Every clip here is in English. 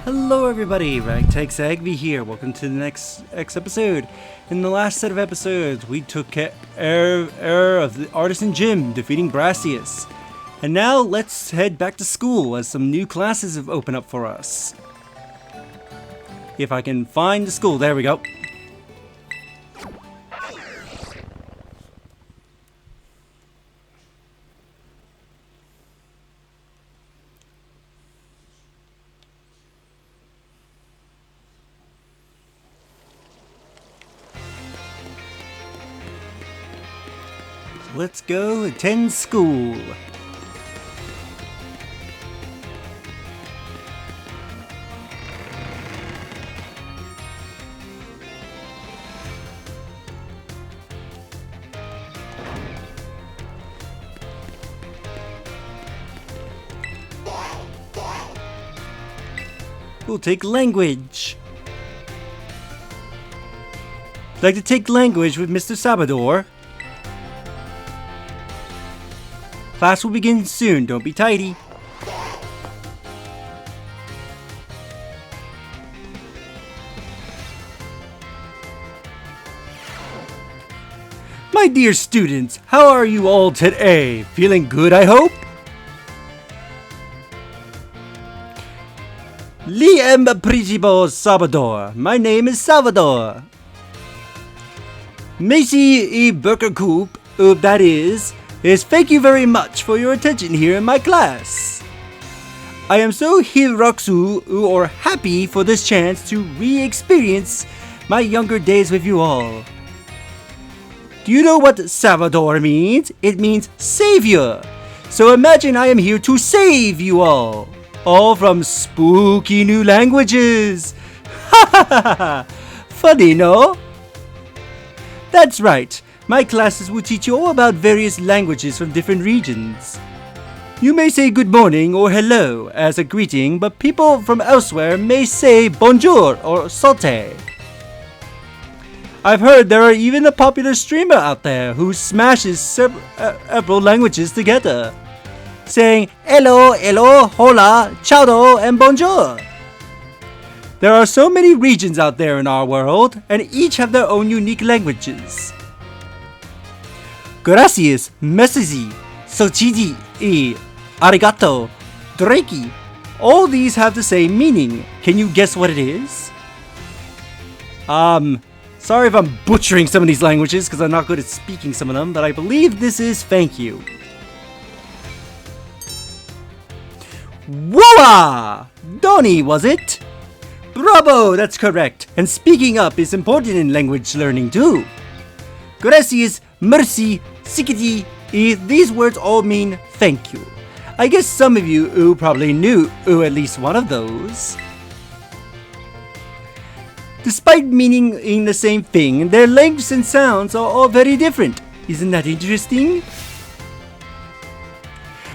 Hello everybody, Ragtag Sagby here. Welcome to the next episode. In the last set of episodes, we took care of the Artisan Gym, defeating Brassius. And now let's head back to school as some new classes have opened up for us. If I can find the school, there we go. Let's go attend school. We'll take language. I'd like to take language with Mr. Salvador. Class will begin soon, don't be tidy. My dear students, how are you all today? Feeling good, I hope? Li em principal Salvador. My name is Salvador. Macy E. Burkerkoop, that is thank you very much for your attention here in my class. I am so happy for this chance to re-experience my younger days with you all. Do you know what Salvador means? It means savior. So imagine I am here to save you all from spooky new languages. Ha ha ha ha! Funny, no? That's right. My classes will teach you all about various languages from different regions. You may say good morning or hello as a greeting, but people from elsewhere may say bonjour or santé. I've heard there are even a popular streamer out there who smashes several languages together, saying hello, hello, hola, ciao, and bonjour. There are so many regions out there in our world, and each have their own unique languages. Gracias, merci, sochiji, arigato, dreki. All these have the same meaning. Can you guess what it is? Sorry if I'm butchering some of these languages because I'm not good at speaking some of them, but I believe this is thank you. Whoa! Donnie, was it? Bravo, that's correct. And speaking up is important in language learning too. Gracias, merci, sikiti, these words all mean thank you. I guess some of you probably knew at least one of those. Despite meaning the same thing, their lengths and sounds are all very different. Isn't that interesting?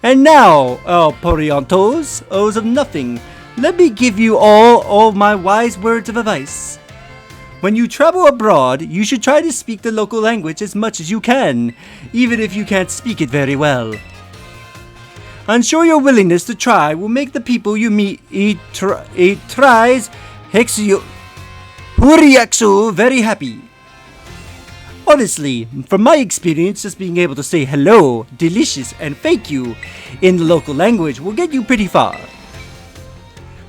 And now, Poriantos, O's of nothing, let me give you all my wise words of advice. When you travel abroad, you should try to speak the local language as much as you can, even if you can't speak it very well. I'm sure your willingness to try will make the people you meet tries hexu huriaksu very happy. Honestly, from my experience, just being able to say hello, delicious, and thank you in the local language will get you pretty far.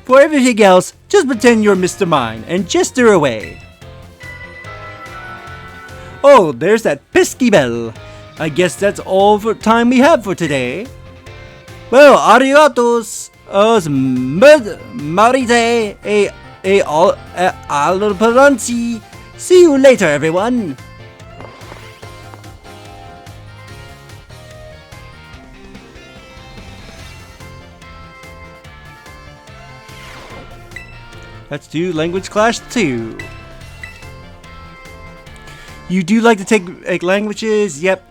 For everything else, just pretend you're Mr. Mine and gesture away. Oh, there's that pesky bell. I guess that's all for time we have for today. Well, arigatos, marite, alperanzi. See you later, everyone. Let's do language class 2. You do like to take languages? Yep.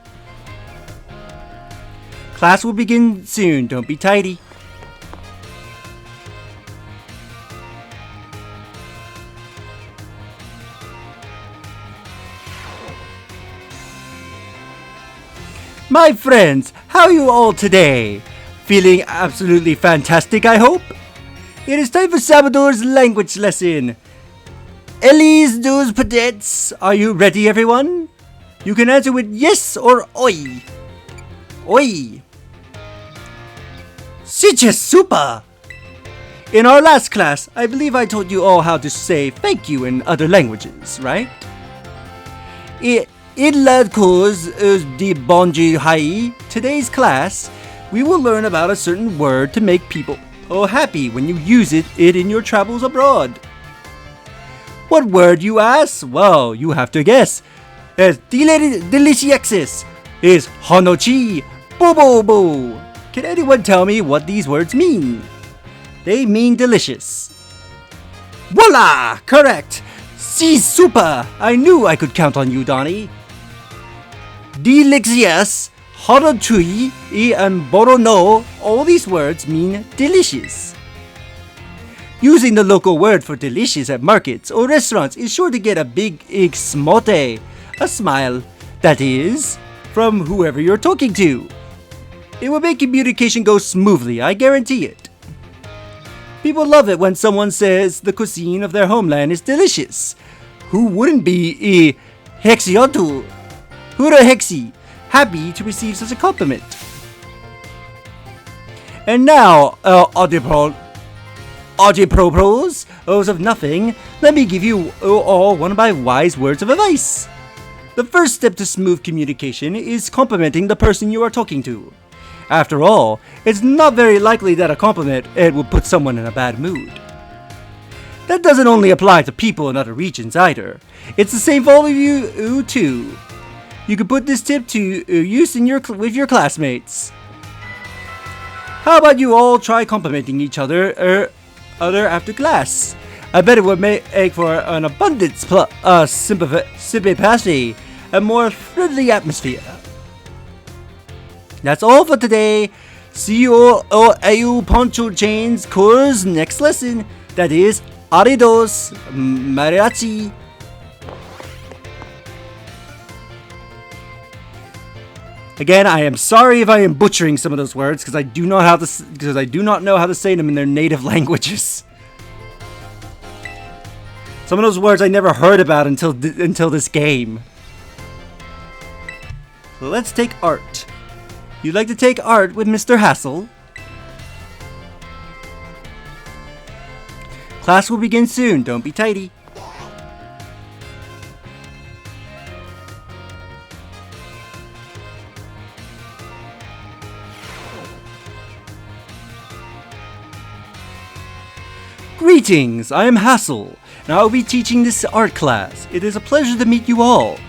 Class will begin soon. Don't be tidy. My friends, how are you all today? Feeling absolutely fantastic, I hope? It is time for Salvador's language lesson. Elise dos Pedets. Are you ready, everyone? You can answer with yes or oi. Oi. Siche super. In our last class, I believe I told you all how to say thank you in other languages, right? In la cause de bonji hai, today's class, we will learn about a certain word to make people happy when you use it in your travels abroad. What word, you ask? Well, you have to guess. As deliciexis is honochi bobobo. Can anyone tell me what these words mean? They mean delicious. Voila! Correct! Si super! I knew I could count on you, Donnie. Delicious, horotui, and borono, all these words mean delicious. Using the local word for delicious at markets or restaurants is sure to get a big smote, a smile, that is, from whoever you're talking to. It will make communication go smoothly, I guarantee it. People love it when someone says the cuisine of their homeland is delicious. Who wouldn't be hexiotu, hura hexi, happy to receive such a compliment? And now, Audipropos, O's of nothing, let me give you all one of my wise words of advice. The first step to smooth communication is complimenting the person you are talking to. After all, it's not very likely that a compliment will put someone in a bad mood. That doesn't only apply to people in other regions either. It's the same for all of you too. You can put this tip to use with your classmates. How about you all try complimenting each other after class? I bet it would make for an abundance sympathy, a more friendly atmosphere. That's all for today. See you all Poncho Chains course next lesson. That is Aridos Mariachi. Again, I am sorry if I am butchering some of those words because I do not know how to say them in their native languages. Some of those words I never heard about until this game. So let's take art. You'd like to take art with Mr. Hassel? Class will begin soon. Don't be tidy. Greetings, I am Hassel, and I will be teaching this art class. It is a pleasure to meet you all.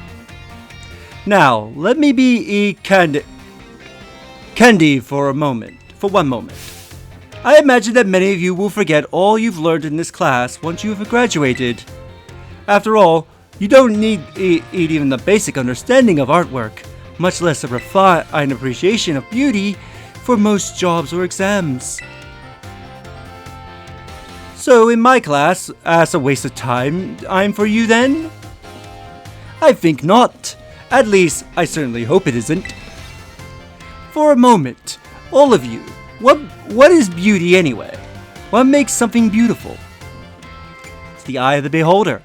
Now, let me be candid for one moment. I imagine that many of you will forget all you've learned in this class once you have graduated. After all, you don't need even the basic understanding of artwork, much less a refined appreciation of beauty for most jobs or exams. So in my class, as a waste of time for you then? I think not. At least, I certainly hope it isn't. For a moment, all of you, what is beauty anyway? What makes something beautiful? It's the eye of the beholder.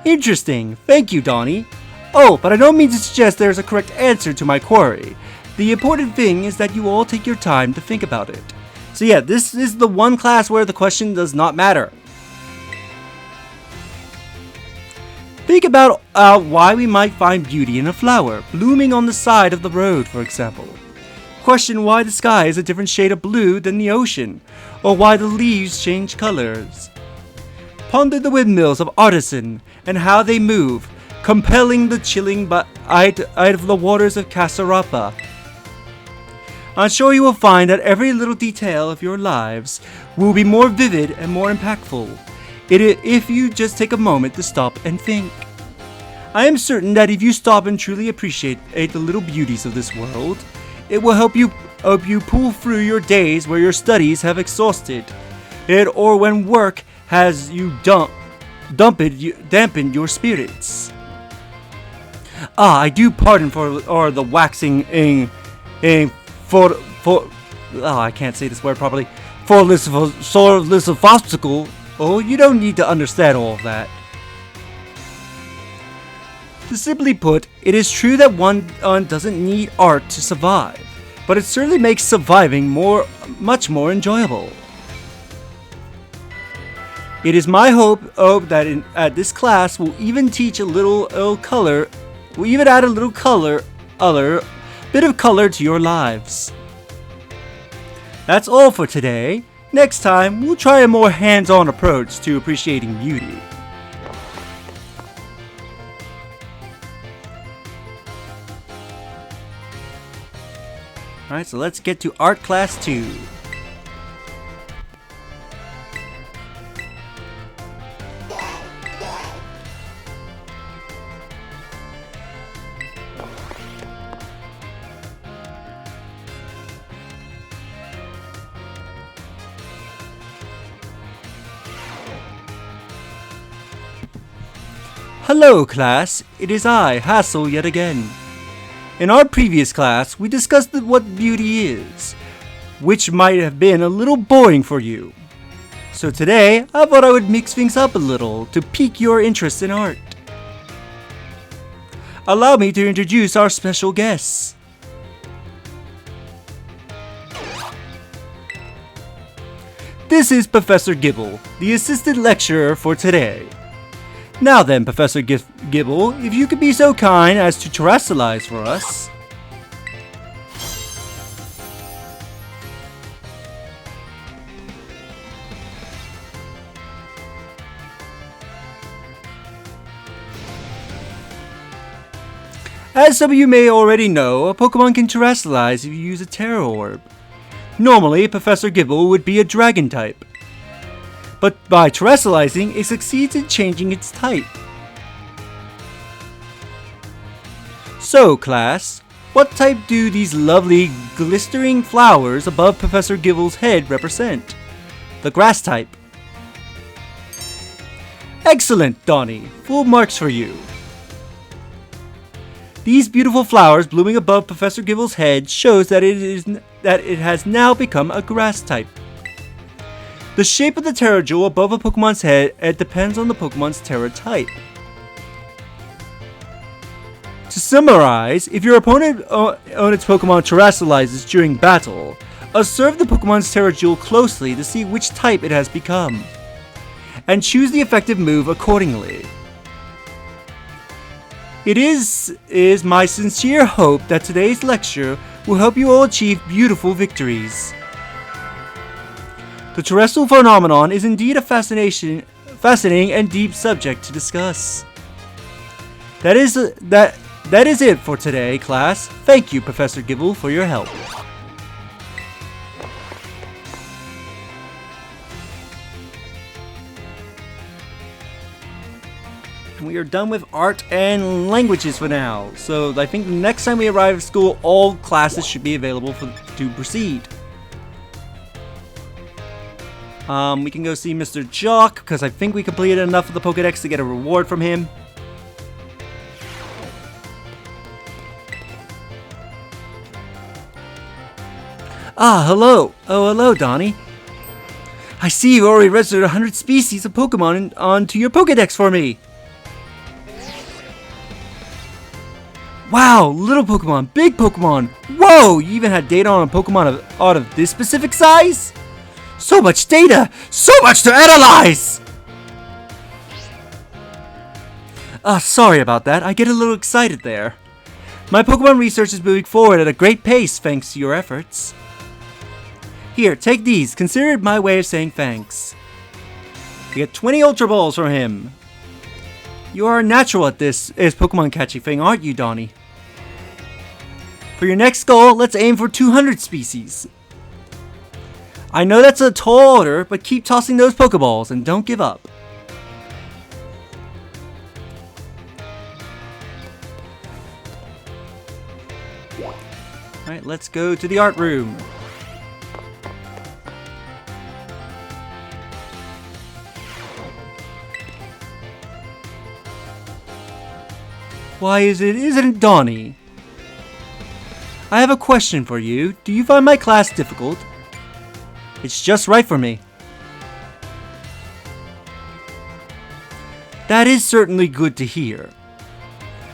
Interesting. Thank you, Donnie. Oh, but I don't mean to suggest there's a correct answer to my query. The important thing is that you all take your time to think about it. So yeah, this is the one class where the question does not matter. Think about why we might find beauty in a flower blooming on the side of the road, for example. Question why the sky is a different shade of blue than the ocean, or why the leaves change colors. Ponder the windmills of Artisan and how they move, compelling the chilling out of the waters of Casarapa. I'm sure you will find that every little detail of your lives will be more vivid and more impactful if you just take a moment to stop and think. I am certain that if you stop and truly appreciate the little beauties of this world, it will help you pull through your days where your studies have exhausted it, or when work has dampened your spirits. I do pardon for the waxing for oh, I can't say this word properly. For a list of obstacle. Oh, you don't need to understand all of that. To simply put, it is true that one doesn't need art to survive, but it certainly makes surviving much more enjoyable. It is my hope that at this class we'll even teach a little color. We'll even add a little bit of color to your lives. That's all for today. Next time, we'll try a more hands-on approach to appreciating beauty. Alright, so let's get to Art Class 2. Hello class, it is I, Hassel, yet again. In our previous class, we discussed what beauty is, which might have been a little boring for you. So today, I thought I would mix things up a little to pique your interest in art. Allow me to introduce our special guests. This is Professor Gible, the assistant lecturer for today. Now then, Professor Gible, if you could be so kind as to terrestrialize for us. As some of you may already know, a Pokemon can terrestrialize if you use a Terra Orb. Normally, Professor Gible would be a Dragon type. But by terrestrializing, it succeeds in changing its type. So, class, what type do these lovely, glistering flowers above Professor Gible's head represent? The grass type. Excellent, Donnie. Full marks for you. These beautiful flowers blooming above Professor Gible's head shows that it has now become a grass type. The shape of the Terra Jewel above a Pokemon's head depends on the Pokemon's Terra type. To summarize, if your opponent's Pokemon terrestrializes during battle, observe the Pokemon's Terra Jewel closely to see which type it has become, and choose the effective move accordingly. It is my sincere hope that today's lecture will help you all achieve beautiful victories. The terrestrial phenomenon is indeed a fascinating and deep subject to discuss. That is it for today, class. Thank you, Professor Gible, for your help. And we are done with art and languages for now. So I think next time we arrive at school, all classes should be available to proceed. We can go see Mr. Jock, because I think we completed enough of the Pokedex to get a reward from him. Ah, hello. Oh, hello, Donnie. I see you already registered 100 species of Pokemon onto your Pokedex for me. Wow, little Pokemon, big Pokemon. Whoa, you even had data on a Pokemon out of this specific size? So much data! So much to analyze! Sorry about that. I get a little excited there. My Pokemon research is moving forward at a great pace thanks to your efforts. Here, take these. Consider it my way of saying thanks. You get 20 Ultra Balls from him. You are a natural at this Pokemon catching thing, aren't you, Donnie? For your next goal, let's aim for 200 species. I know that's a tall order, but keep tossing those Pokeballs and don't give up. Alright, let's go to the art room. Why isn't Donnie? I have a question for you. Do you find my class difficult? It's just right for me. That is certainly good to hear.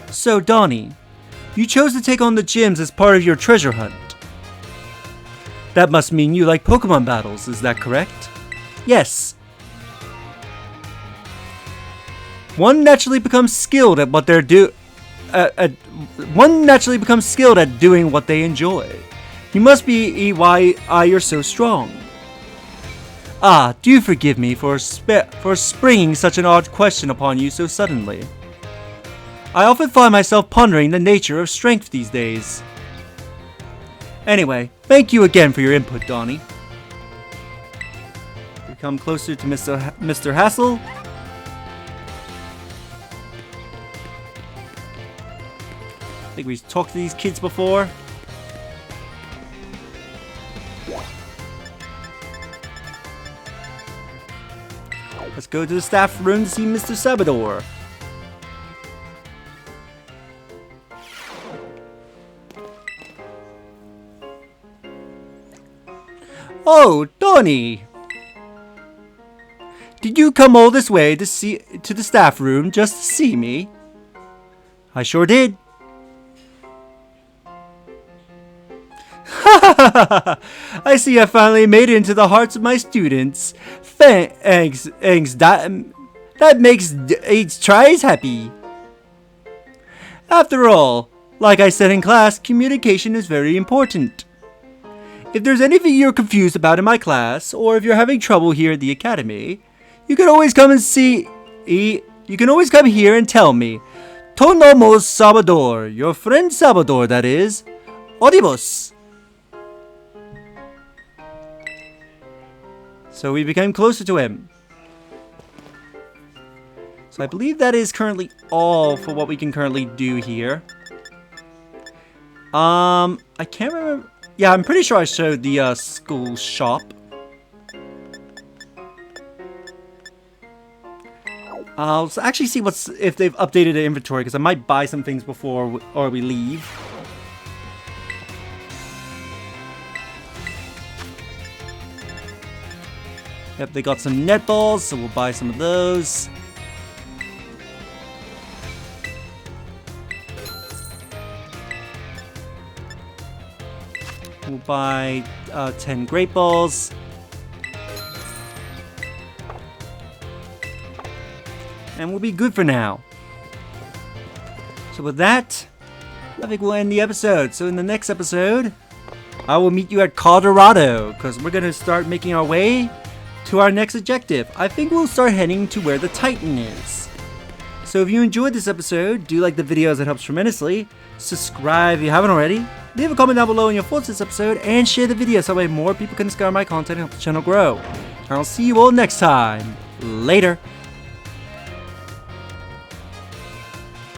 So, Donnie, you chose to take on the gyms as part of your treasure hunt. That must mean you like Pokemon battles, is that correct? Yes. One naturally becomes skilled at what they're one naturally becomes skilled at doing what they enjoy. You must be why you're so strong. Ah, do forgive me for springing such an odd question upon you so suddenly. I often find myself pondering the nature of strength these days. Anyway, thank you again for your input, Donnie. We come closer to Mr. Hassel. I think we've talked to these kids before. Let's go to the staff room to see Mr. Sabador. Oh, Donnie! Did you come all this way to the staff room just to see me? I sure did. I see I finally made it into the hearts of my students. Thanks, that makes each tries happy. After all, like I said in class, communication is very important. If there's anything you're confused about in my class, or if you're having trouble here at the academy, you can always come here and tell me. Tonomos Salvador, your friend Salvador, that is. Odibos. So we became closer to him. So I believe that is currently all for what we can currently do here. I can't remember. Yeah, I'm pretty sure I showed the school shop. I'll actually see if they've updated the inventory, because I might buy some things before we leave. Yep, they got some netballs, so we'll buy some of those. We'll buy 10 great balls. And we'll be good for now. So with that, I think we'll end the episode. So in the next episode, I will meet you at Colorado, because we're going to start making our way to our next objective. I think we'll start heading to where the Titan is. So if you enjoyed this episode, do like the videos, it helps tremendously. Subscribe if you haven't already. Leave a comment down below on your thoughts on this episode, and share the video so that way more people can discover my content and help the channel grow. And I'll see you all next time. Later.